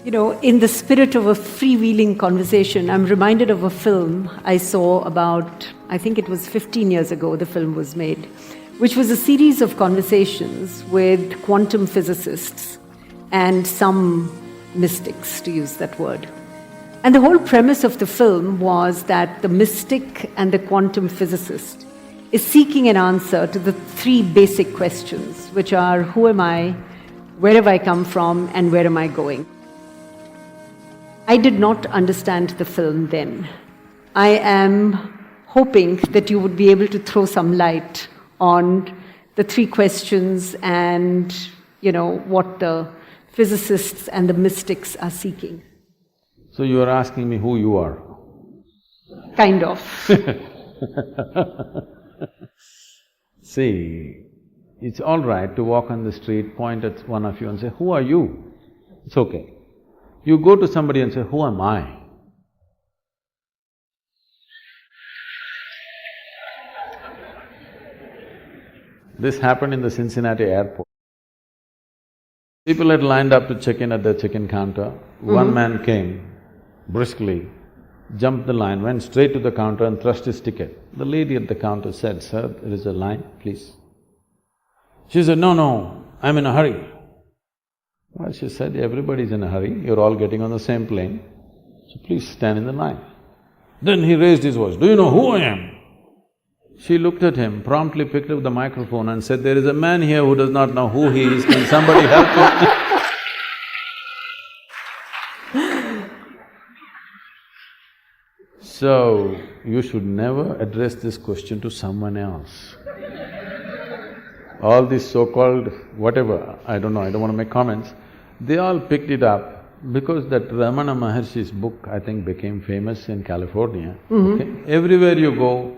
In the spirit of a freewheeling conversation, I'm reminded of a film I saw about, I think it was 15 years ago, the film was made, which was a series of conversations with quantum physicists and some mystics, to use that word. And the whole premise of the film was that the mystic and the quantum physicist is seeking an answer to the three basic questions, which are, who am I, where have I come from, and where am I going? I did not understand the film then. I am hoping that you would be able to throw some light on the three questions and, what the physicists and the mystics are seeking. So you are asking me who you are? Kind of. See, it's all right to walk on the street, point at one of you and say, who are you? It's okay. You go to somebody and say, who am I? This happened in the Cincinnati airport. People had lined up to check in at the check-in counter. One man came briskly, jumped the line, went straight to the counter and thrust his ticket. The lady at the counter said, sir, there is a line, please. She said, no, I'm in a hurry. Well, she said, everybody's in a hurry, you're all getting on the same plane, so please stand in the line. Then he raised his voice, do you know who I am? She looked at him, promptly picked up the microphone and said, there is a man here who does not know who he is, can somebody help him? So, you should never address this question to someone else. All these so-called whatever, I don't know, I don't want to make comments, they all picked it up because that Ramana Maharshi's book, I think, became famous in California. Okay? Everywhere you go,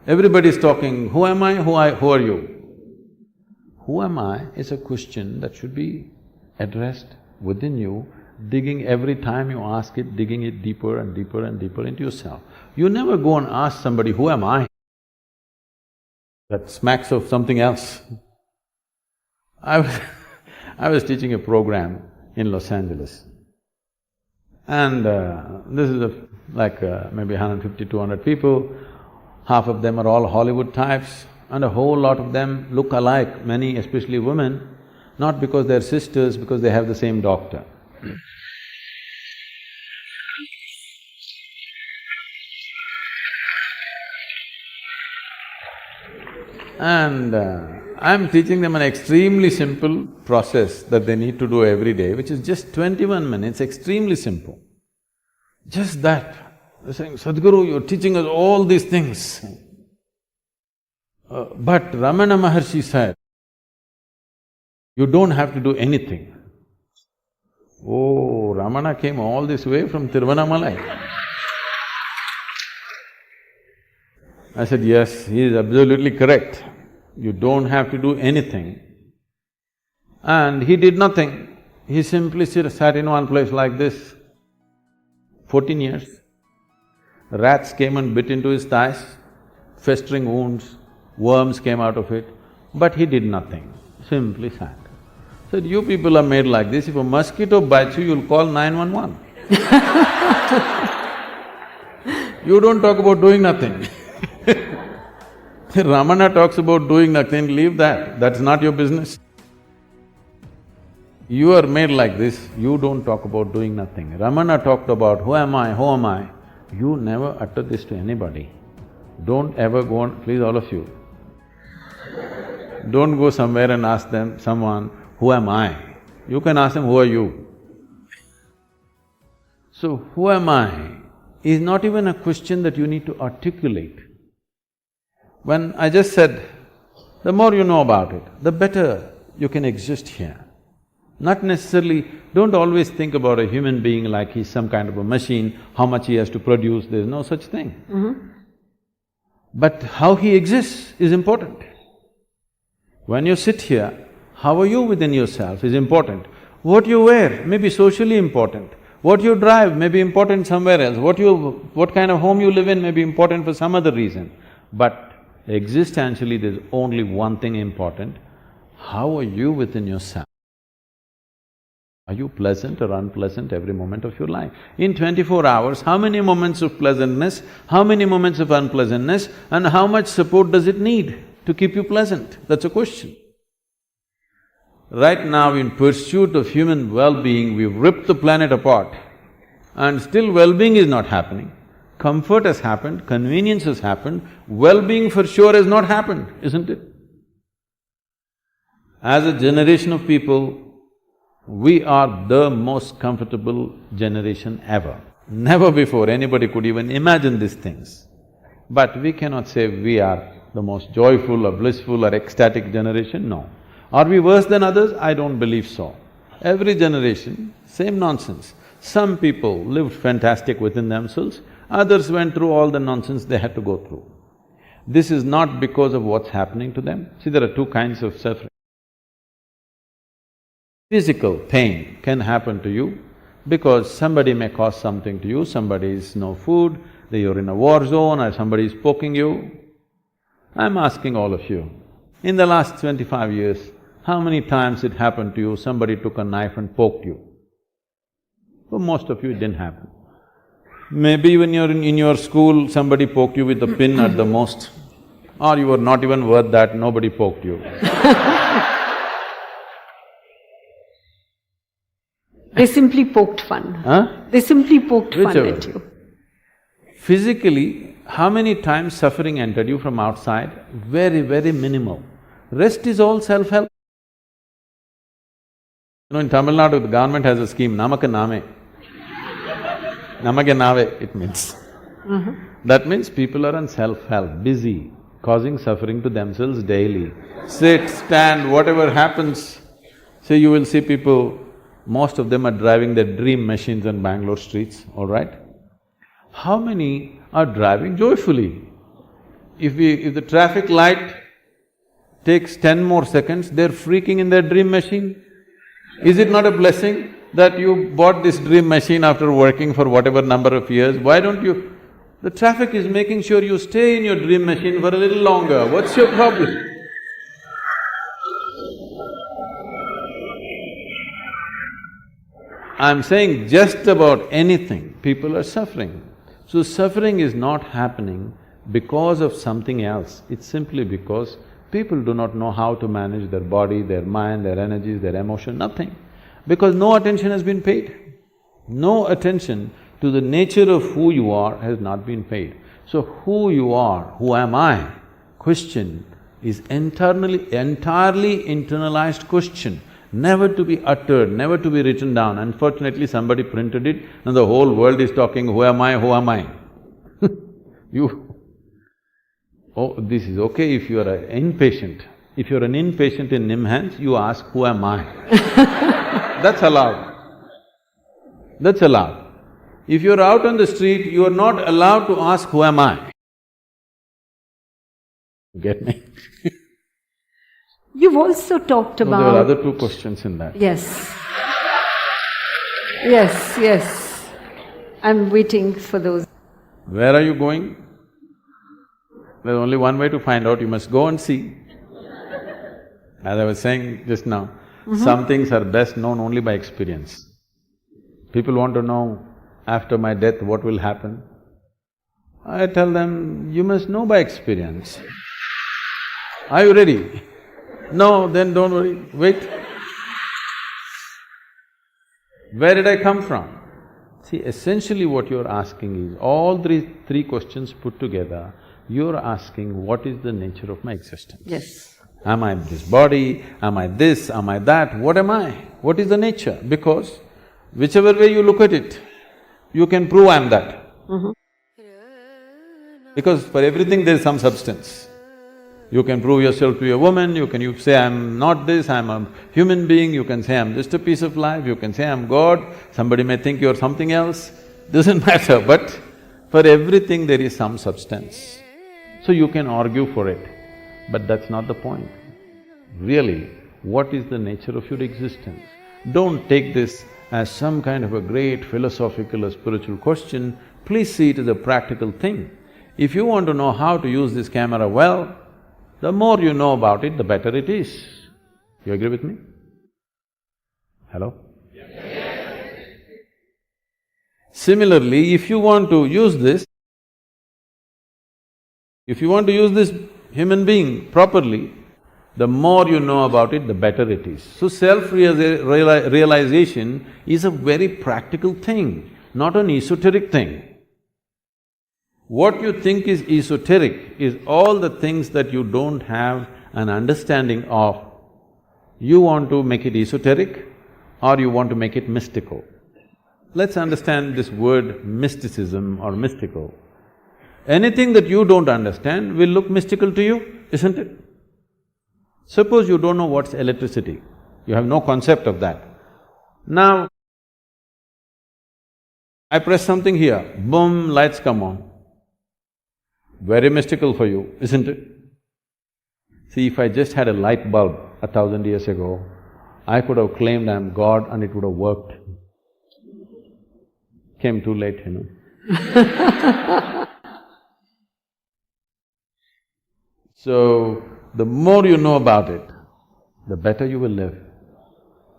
everybody's talking, who am I, who are you? Who am I is a question that should be addressed within you, digging every time you ask it, digging it deeper and deeper and deeper into yourself. You never go and ask somebody, who am I? That smacks of something else. I was teaching a program in Los Angeles and this is maybe 150, 200 people. Half of them are all Hollywood types and a whole lot of them look alike, many especially women, not because they're sisters, because they have the same doctor. And I'm teaching them an extremely simple process that they need to do every day, which is just 21 minutes, extremely simple. Just that. They're saying, Sadhguru, you're teaching us all these things. But Ramana Maharshi said, you don't have to do anything. Oh, Ramana came all this way from Tiruvannamalai. I said, yes, he is absolutely correct. You don't have to do anything. And he did nothing. He simply sat in one place like this, 14 years. Rats came and bit into his thighs, festering wounds, worms came out of it, but he did nothing, simply sat. Said, you people are made like this, if a mosquito bites you, you'll call 911. You don't talk about doing nothing. Ramana talks about doing nothing, leave that, that's not your business. You are made like this, you don't talk about doing nothing. Ramana talked about, who am I, who am I? You never utter this to anybody. Don't ever go on, please all of you, don't go somewhere and ask someone, who am I? You can ask them, who are you? So, who am I is not even a question that you need to articulate. When I just said, the more you know about it, the better you can exist here. Not necessarily… don't always think about a human being like he's some kind of a machine, how much he has to produce, there's no such thing. But how he exists is important. When you sit here, how are you within yourself is important. What you wear may be socially important. What you drive may be important somewhere else. What kind of home you live in may be important for some other reason. But existentially, there's only one thing important, how are you within yourself? Are you pleasant or unpleasant every moment of your life? In 24 hours, how many moments of pleasantness, how many moments of unpleasantness, and how much support does it need to keep you pleasant? That's a question. Right now, in pursuit of human well-being, we've ripped the planet apart and still well-being is not happening. Comfort has happened, convenience has happened, well-being for sure has not happened, isn't it? As a generation of people, we are the most comfortable generation ever. Never before anybody could even imagine these things. But we cannot say we are the most joyful or blissful or ecstatic generation, no. Are we worse than others? I don't believe so. Every generation, same nonsense. Some people lived fantastic within themselves, others went through all the nonsense they had to go through. This is not because of what's happening to them. See, there are two kinds of suffering. Physical pain can happen to you because somebody may cause something to you, somebody is no food, you're in a war zone or somebody is poking you. I'm asking all of you, in the last 25 years, how many times it happened to you, somebody took a knife and poked you? For most of you, it didn't happen. Maybe when you're in your school, somebody poked you with a pin at the most, or you were not even worth that, nobody poked you. They simply poked fun. Huh? They simply poked Whichever. fun at you. Physically, how many times suffering entered you from outside? Very, very minimal. Rest is all self-help. In Tamil Nadu, the government has a scheme, Namaka Name. Namake Nave, it means. That means people are on self-help, busy, causing suffering to themselves daily. Sit, stand, whatever happens. So you will see people, most of them are driving their dream machines on Bangalore streets, all right? How many are driving joyfully? If the traffic light takes 10 more seconds, they're freaking in their dream machine. Is it not a blessing that you bought this dream machine after working for whatever number of years? Why don't you… The traffic is making sure you stay in your dream machine for a little longer. What's your problem? I'm saying just about anything, people are suffering. So suffering is not happening because of something else, it's simply because people do not know how to manage their body, their mind, their energies, their emotion, nothing. Because no attention has been paid. No attention to the nature of who you are has not been paid. So who you are, who am I, question is entirely internalized question, never to be uttered, never to be written down. Unfortunately, somebody printed it and the whole world is talking, who am I, who am I? Oh, this is okay if you are an inpatient. If you're an inpatient in NIMHANS, you ask, who am I? That's allowed. That's allowed. If you're out on the street, you are not allowed to ask, who am I? Get me? You've also talked about… There were other two questions in that. Yes. Yes. I'm waiting for those. Where are you going? There's only one way to find out, you must go and see. As I was saying just now, some things are best known only by experience. People want to know, after my death, what will happen? I tell them, you must know by experience. Are you ready? No, then don't worry, wait. Where did I come from? See, essentially what you're asking is, all three questions put together, you're asking, what is the nature of my existence? Yes. Am I this body? Am I this? Am I that? What am I? What is the nature? Because whichever way you look at it, you can prove I'm that. Because for everything there is some substance. You can prove yourself to be a woman, you say, I'm not this, I'm a human being, you can say, I'm just a piece of life, you can say, I'm God, somebody may think you're something else, doesn't matter, but for everything there is some substance. So you can argue for it, but that's not the point. Really, what is the nature of your existence? Don't take this as some kind of a great philosophical or spiritual question, please see it as a practical thing. If you want to know how to use this camera well, the more you know about it, the better it is. You agree with me? Hello? Similarly, if you want to use this, human being properly, the more you know about it, the better it is. So self-realization is a very practical thing, not an esoteric thing. What you think is esoteric is all the things that you don't have an understanding of. You want to make it esoteric or you want to make it mystical. Let's understand this word mysticism or mystical. Anything that you don't understand will look mystical to you, isn't it? Suppose you don't know what's electricity, you have no concept of that. Now, I press something here, boom, lights come on. Very mystical for you, isn't it? See, if I just had a light bulb 1,000 years ago, I could have claimed I'm God and it would have worked. Came too late, you know. So, the more you know about it, the better you will live.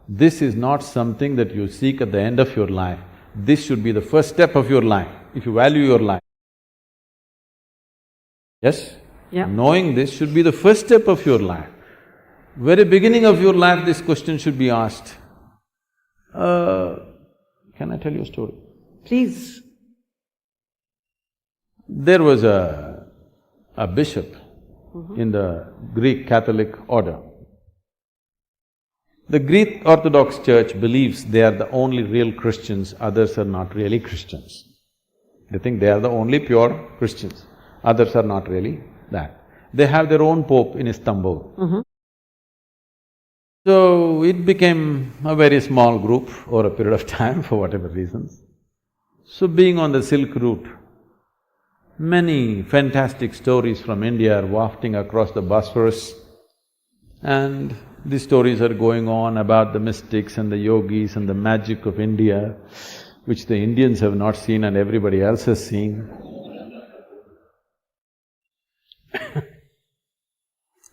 This is not something that you seek at the end of your life. This should be the first step of your life, if you value your life. Yes? Yeah. Knowing this should be the first step of your life. Very beginning of your life, this question should be asked. Can I tell you a story? Please. There was a bishop in the Greek Catholic order. The Greek Orthodox Church believes they are the only real Christians, others are not really Christians. They think they are the only pure Christians, others are not really that. They have their own pope in Istanbul. So, it became a very small group over a period of time for whatever reasons. So, being on the Silk Route, many fantastic stories from India are wafting across the Bosphorus, and these stories are going on about the mystics and the yogis and the magic of India, which the Indians have not seen and everybody else has seen.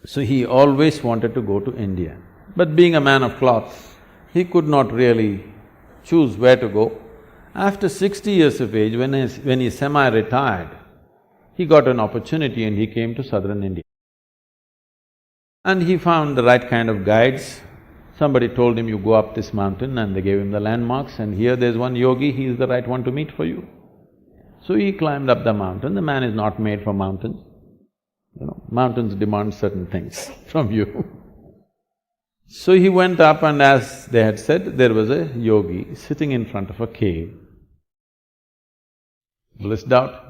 So he always wanted to go to India. But being a man of cloth, he could not really choose where to go. After 60 years of age, when he semi-retired, he got an opportunity and he came to southern India. And he found the right kind of guides. Somebody told him, you go up this mountain, and they gave him the landmarks, and here there's one yogi, he is the right one to meet for you. So he climbed up the mountain. The man is not made for mountains. You know, mountains demand certain things from you. So he went up, and as they had said, there was a yogi sitting in front of a cave, blissed out.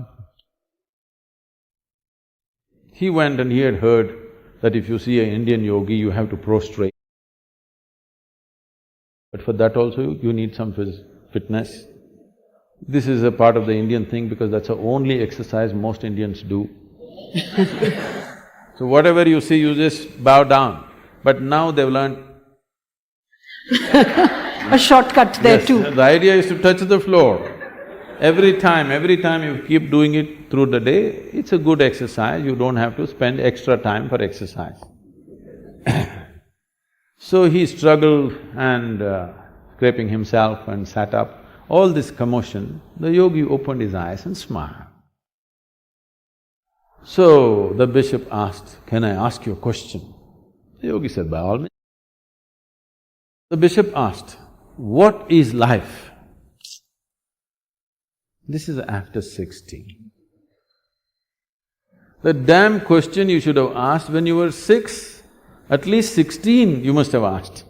He went and he had heard that if you see an Indian yogi, you have to prostrate. But for that also, you need some fitness. This is a part of the Indian thing because that's the only exercise most Indians do. So whatever you see, you just bow down. But now they've learned… A shortcut there Yes, too. the idea is to touch the floor. Every time you keep doing it through the day, it's a good exercise, you don't have to spend extra time for exercise. So he struggled and scraping himself and sat up. All this commotion, the yogi opened his eyes and smiled. So the bishop asked, can I ask you a question? The yogi said, by all means. The bishop asked, what is life? This is after 60. The damn question you should have asked when you were 6, at least 16 you must have asked.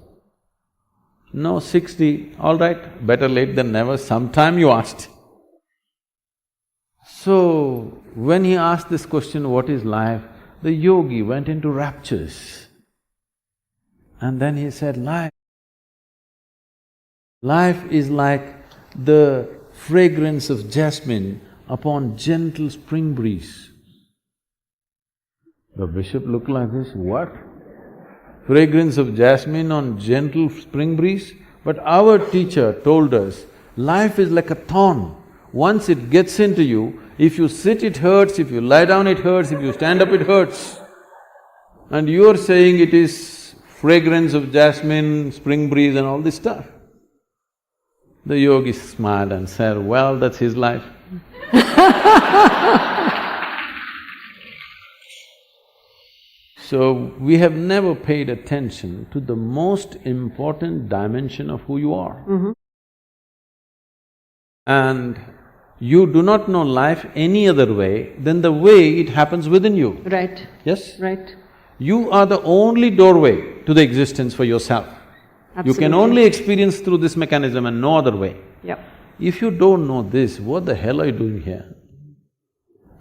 No, 60, all right, better late than never, sometime you asked. So, when he asked this question, what is life, the yogi went into raptures. And then he said, life is like the fragrance of jasmine upon gentle spring breeze. The bishop looked like this, what? Fragrance of jasmine on gentle spring breeze? But our teacher told us, life is like a thorn. Once it gets into you, if you sit it hurts, if you lie down it hurts, if you stand up it hurts. And you're saying it is fragrance of jasmine, spring breeze and all this stuff. The yogi smiled and said, well, that's his life. So, we have never paid attention to the most important dimension of who you are. And you do not know life any other way than the way it happens within you. Right. Yes? Right. You are the only doorway to the existence for yourself. Absolutely. You can only experience through this mechanism and no other way. Yeah. If you don't know this, what the hell are you doing here?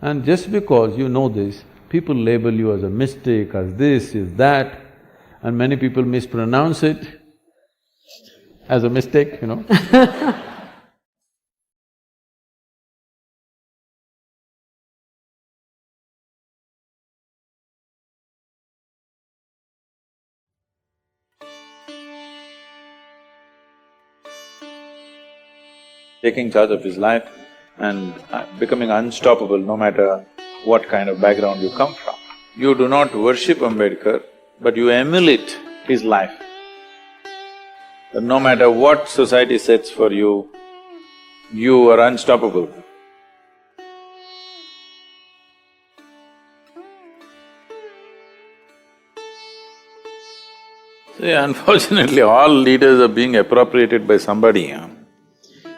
And just because you know this, people label you as a mystic, as this, as that, and many people mispronounce it as a mistake, you know. Taking charge of his life and becoming unstoppable no matter what kind of background you come from. You do not worship Ambedkar, but you emulate his life. That no matter what society sets for you, you are unstoppable. See, unfortunately, all leaders are being appropriated by somebody, huh?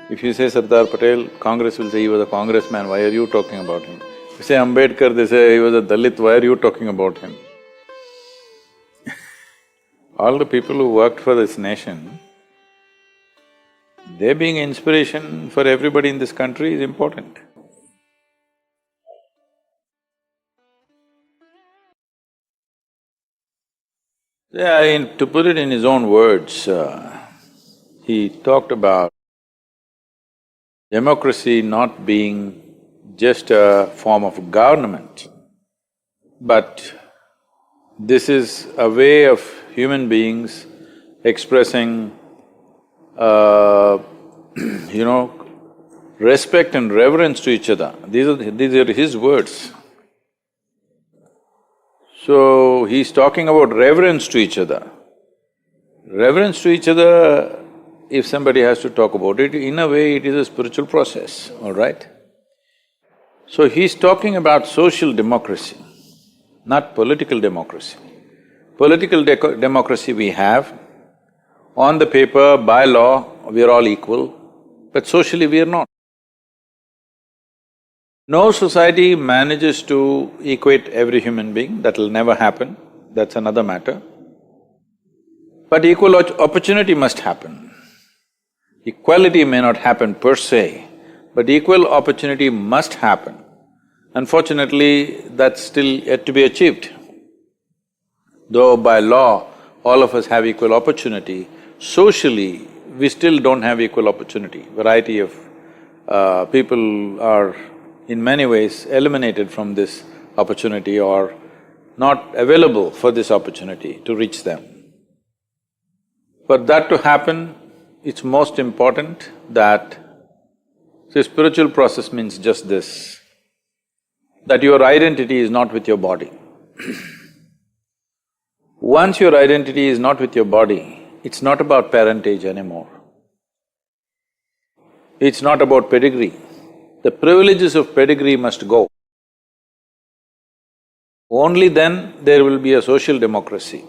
If you say Sardar Patel, Congress will say he was a congressman, why are you talking about him? If you say Ambedkar, they say he was a Dalit, why are you talking about him? All the people who worked for this nation, they being inspiration for everybody in this country is important. Yeah, to put it in his own words, he talked about democracy not being just a form of government, but this is a way of human beings expressing, respect and reverence to each other. These are his words. So, he's talking about reverence to each other. Reverence to each other, if somebody has to talk about it, in a way it is a spiritual process, all right? So he's talking about social democracy, not political democracy. Political democracy we have, on the paper, by law, we are all equal, but socially we are not. No society manages to equate every human being, that'll never happen, that's another matter. But equal opportunity must happen. Equality may not happen per se, but equal opportunity must happen. Unfortunately, that's still yet to be achieved. Though by law, all of us have equal opportunity, socially, we still don't have equal opportunity. Variety of people are in many ways eliminated from this opportunity or not available for this opportunity to reach them. For that to happen, it's most important that… See, spiritual process means just this, that your identity is not with your body. Once your identity is not with your body, it's not about parentage anymore. It's not about pedigree. The privileges of pedigree must go. Only then there will be a social democracy.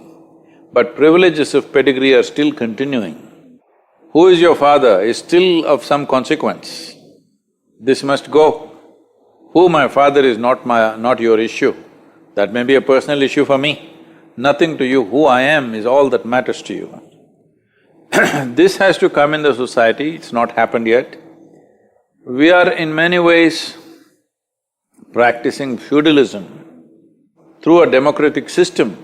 But privileges of pedigree are still continuing. Who is your father is still of some consequence. This must go. Who my father is not your issue. That may be a personal issue for me. Nothing to you. Who I am is all that matters to you. This has to come in the society, it's not happened yet. We are in many ways practicing feudalism through a democratic system.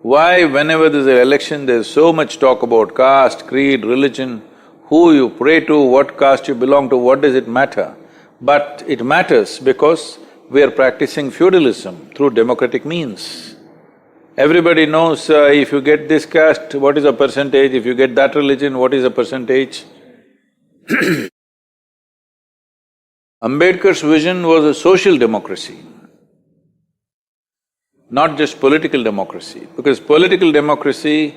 Why whenever there's an election, there's so much talk about caste, creed, religion, who you pray to, what caste you belong to, what does it matter? But it matters because we are practicing feudalism through democratic means. Everybody knows if you get this caste, what is the percentage, if you get that religion, what is the percentage. Ambedkar's vision was a social democracy, not just political democracy, because political democracy,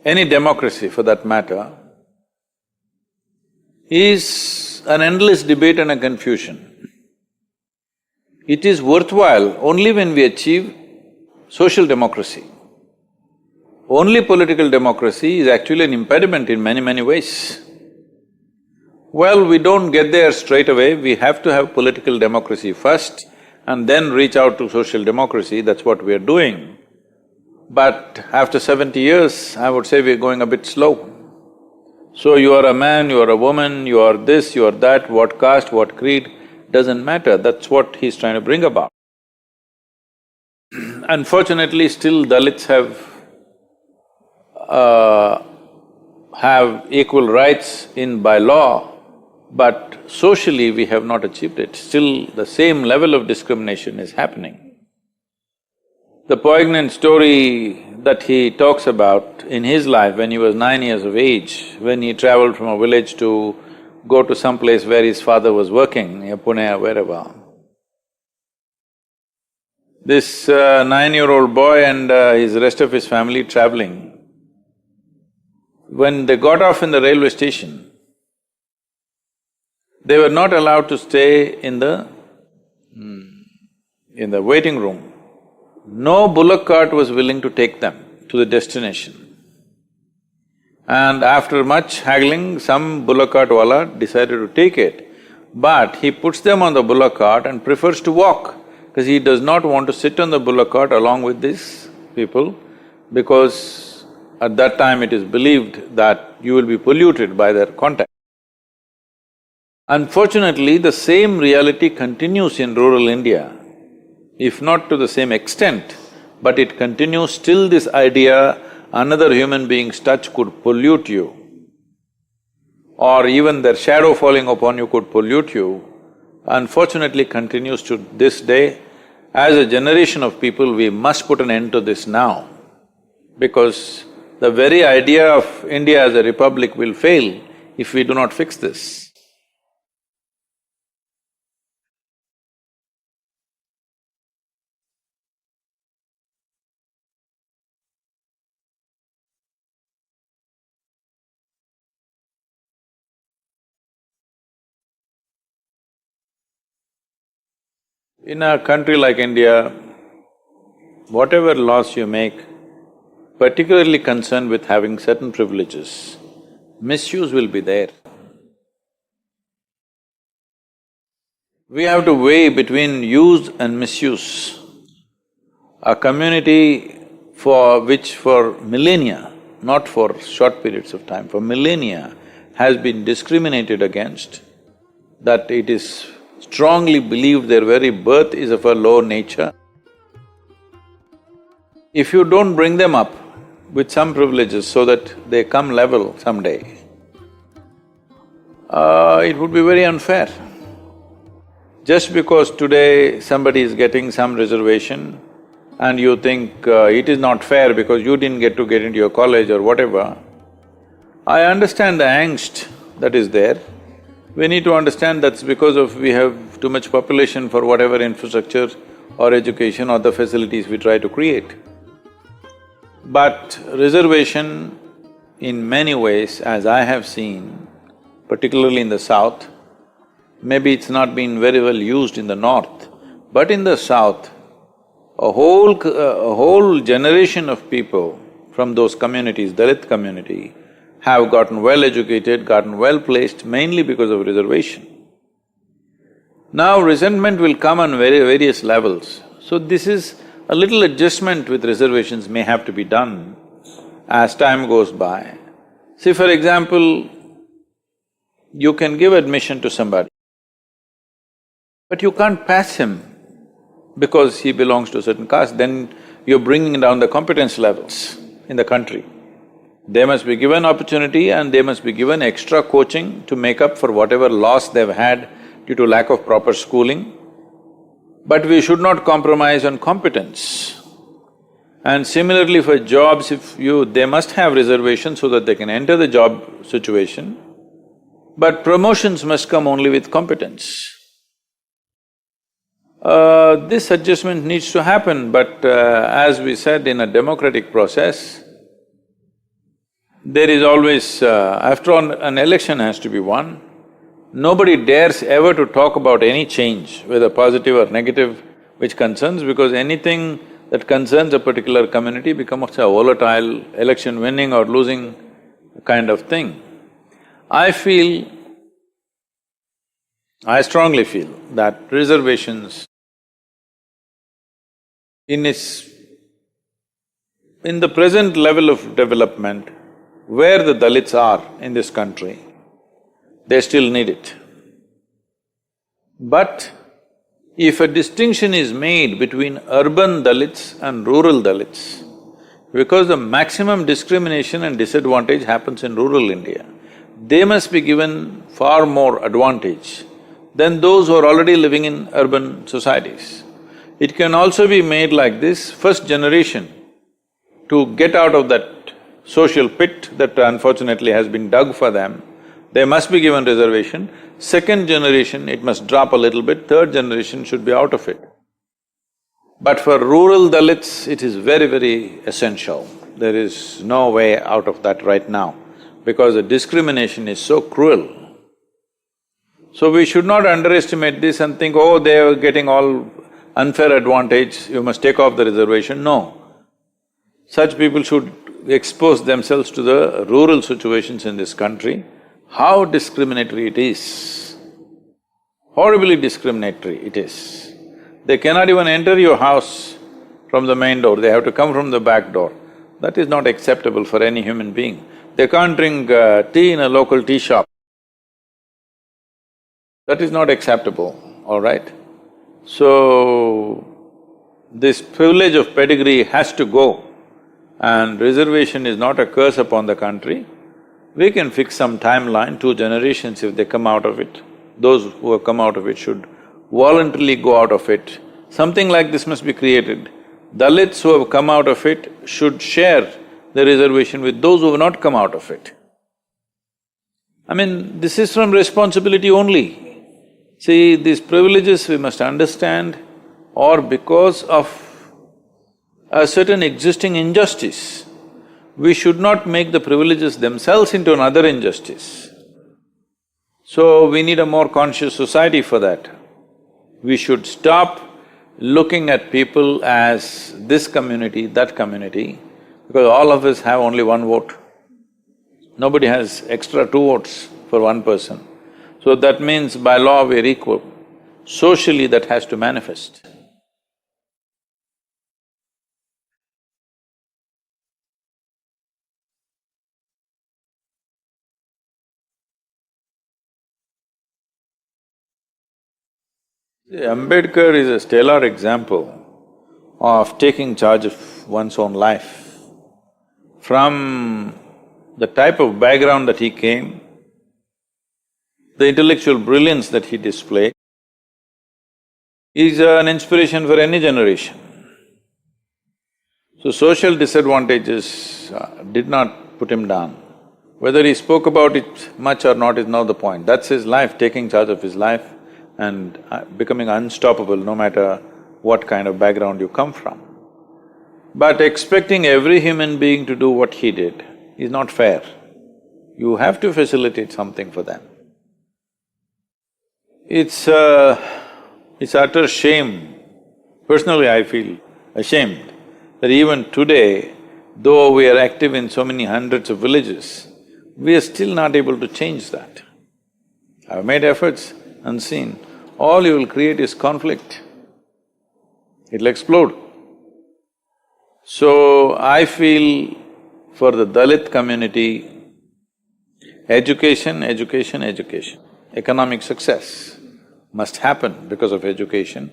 any democracy for that matter, is an endless debate and a confusion. It is worthwhile only when we achieve social democracy. Only political democracy is actually an impediment in many, many ways. Well, we don't get there straight away, we have to have political democracy first and then reach out to social democracy, that's what we are doing. But after 70 years, I would say we're going a bit slow. So you are a man, you are a woman, you are this, you are that, what caste, what creed, doesn't matter, that's what he's trying to bring about. Unfortunately, still Dalits have equal rights by law, but socially we have not achieved it. Still the same level of discrimination is happening. The poignant story that he talks about in his life when he was 9 years of age, when he traveled from a village to go to some place where his father was working, near Pune or wherever. This 9-year-old boy and his rest of his family traveling, when they got off in the railway station, they were not allowed to stay in the waiting room. No bullock cart was willing to take them to the destination. And after much haggling, some bullock cart wala decided to take it, but he puts them on the bullock cart and prefers to walk, because he does not want to sit on the bullock cart along with these people, because at that time it is believed that you will be polluted by their contact. Unfortunately, the same reality continues in rural India, if not to the same extent, but it continues. Still this idea another human being's touch could pollute you, or even their shadow falling upon you could pollute you, unfortunately continues to this day. As a generation of people, we must put an end to this now, because the very idea of India as a republic will fail if we do not fix this. In a country like India, whatever laws you make, particularly concerned with having certain privileges, misuse will be there. We have to weigh between use and misuse. A community which for millennia, not for short periods of time, for millennia has been discriminated against, that it is strongly believed their very birth is of a low nature. If you don't bring them up with some privileges so that they come level someday, it would be very unfair. Just because today somebody is getting some reservation and you think it is not fair because you didn't get into your college or whatever, I understand the angst that is there. We need to understand that's because of we have too much population for whatever infrastructure or education or the facilities we try to create. But reservation, in many ways, as I have seen, particularly in the south, maybe it's not been very well used in the north, but in the south, a whole generation of people from those communities, Dalit community, have gotten well educated, gotten well placed, mainly because of reservation. Now resentment will come on various levels. So this is a little adjustment with reservations may have to be done as time goes by. See, for example, you can give admission to somebody, but you can't pass him because he belongs to a certain caste, then you're bringing down the competence levels in the country. They must be given opportunity and they must be given extra coaching to make up for whatever loss they've had due to lack of proper schooling. But we should not compromise on competence. And similarly for jobs, they must have reservations so that they can enter the job situation, but promotions must come only with competence. This adjustment needs to happen, but as we said, in a democratic process, there is always… after all, an election has to be won, Nobody dares ever to talk about any change, whether positive or negative, which concerns, because anything that concerns a particular community becomes a volatile, election winning or losing kind of thing. I strongly feel that reservations in the present level of development, where the Dalits are in this country, they still need it. But if a distinction is made between urban Dalits and rural Dalits, because the maximum discrimination and disadvantage happens in rural India, they must be given far more advantage than those who are already living in urban societies. It can also be made like this: first generation, to get out of that social pit that unfortunately has been dug for them, they must be given reservation. Second generation, it must drop a little bit, third generation should be out of it. But for rural Dalits, it is very, very essential. There is no way out of that right now, because the discrimination is so cruel. So we should not underestimate this and think, oh, they are getting all unfair advantage, you must take off the reservation. No. Such people should expose themselves to the rural situations in this country, how discriminatory it is, horribly discriminatory it is. They cannot even enter your house from the main door, they have to come from the back door. That is not acceptable for any human being. They can't drink tea in a local tea shop. That is not acceptable, all right? So, this privilege of pedigree has to go, and reservation is not a curse upon the country. We can fix some timeline, 2 generations if they come out of it. Those who have come out of it should voluntarily go out of it. Something like this must be created. Dalits who have come out of it should share the reservation with those who have not come out of it. I mean, this is from responsibility only. See, these privileges we must understand, or because of a certain existing injustice, we should not make the privileges themselves into another injustice. So we need a more conscious society for that. We should stop looking at people as this community, that community, because all of us have only one vote. Nobody has extra 2 votes for one person. So that means by law we're equal. Socially that has to manifest. See, Ambedkar is a stellar example of taking charge of one's own life. From the type of background that he came, the intellectual brilliance that he displayed, is an inspiration for any generation. So social disadvantages did not put him down. Whether he spoke about it much or not is not the point. That's his life, taking charge of his life and becoming unstoppable no matter what kind of background you come from. But expecting every human being to do what he did is not fair. You have to facilitate something for them. It's utter shame. Personally, I feel ashamed that even today, though we are active in so many hundreds of villages, we are still not able to change that. I've made efforts unseen. All you will create is conflict. It'll explode. So, I feel for the Dalit community, education, education, education. Economic success must happen because of education,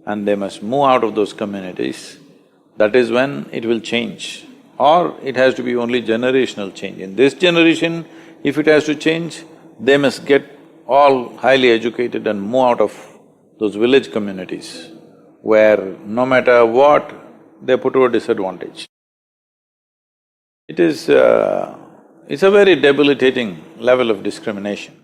and they must move out of those communities. That is when it will change. Or it has to be only generational change. In this generation, if it has to change, they must get all highly educated and move out of those village communities where no matter what, they're put to a disadvantage. It's a very debilitating level of discrimination.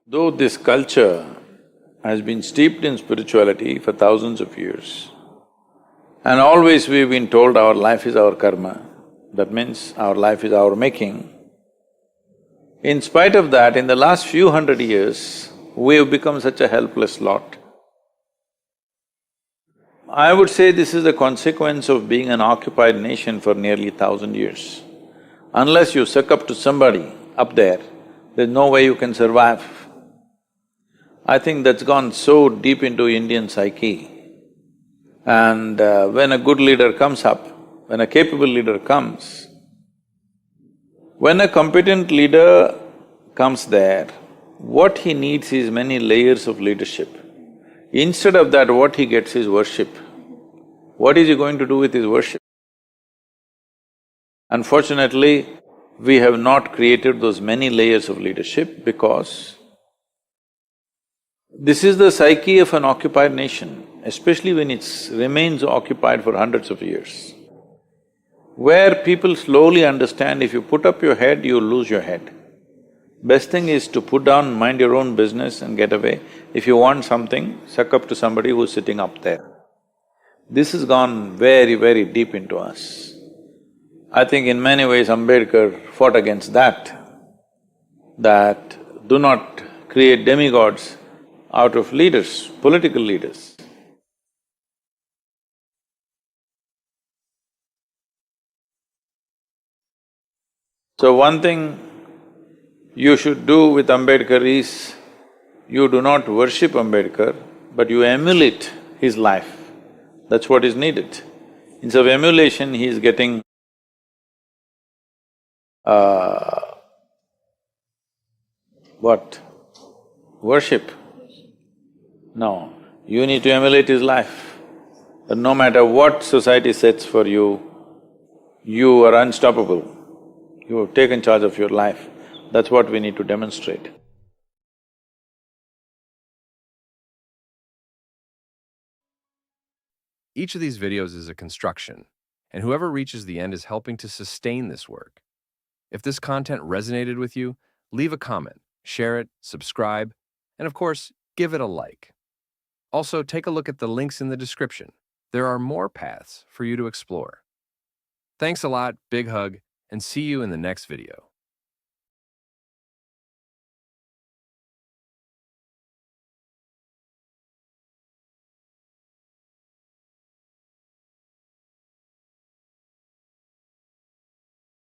Though this culture has been steeped in spirituality for thousands of years, and always we've been told our life is our karma, that means our life is our making. In spite of that, in the last few hundred years, we've become such a helpless lot. I would say this is a consequence of being an occupied nation for nearly 1,000 years. Unless you suck up to somebody up there, there's no way you can survive. I think that's gone so deep into Indian psyche. And when a good leader comes up, when a capable leader comes, when a competent leader comes there, what he needs is many layers of leadership. Instead of that, what he gets is worship. What is he going to do with his worship? Unfortunately, we have not created those many layers of leadership because this is the psyche of an occupied nation, especially when it remains occupied for hundreds of years, where people slowly understand if you put up your head, you'll lose your head. Best thing is to put down, mind your own business and get away. If you want something, suck up to somebody who's sitting up there. This has gone very, very deep into us. I think in many ways Ambedkar fought against that do not create demigods out of leaders, political leaders. So one thing you should do with Ambedkar is, you do not worship Ambedkar, but you emulate his life. That's what is needed. Instead of emulation, he is getting what? Worship. No, you need to emulate his life. But no matter what society sets for you, you are unstoppable. You have taken charge of your life. That's what we need to demonstrate. Each of these videos is a construction, and whoever reaches the end is helping to sustain this work. If this content resonated with you, leave a comment, share it, subscribe, and of course, give it a like. Also, take a look at the links in the description. There are more paths for you to explore. Thanks a lot, big hug, and see you in the next video.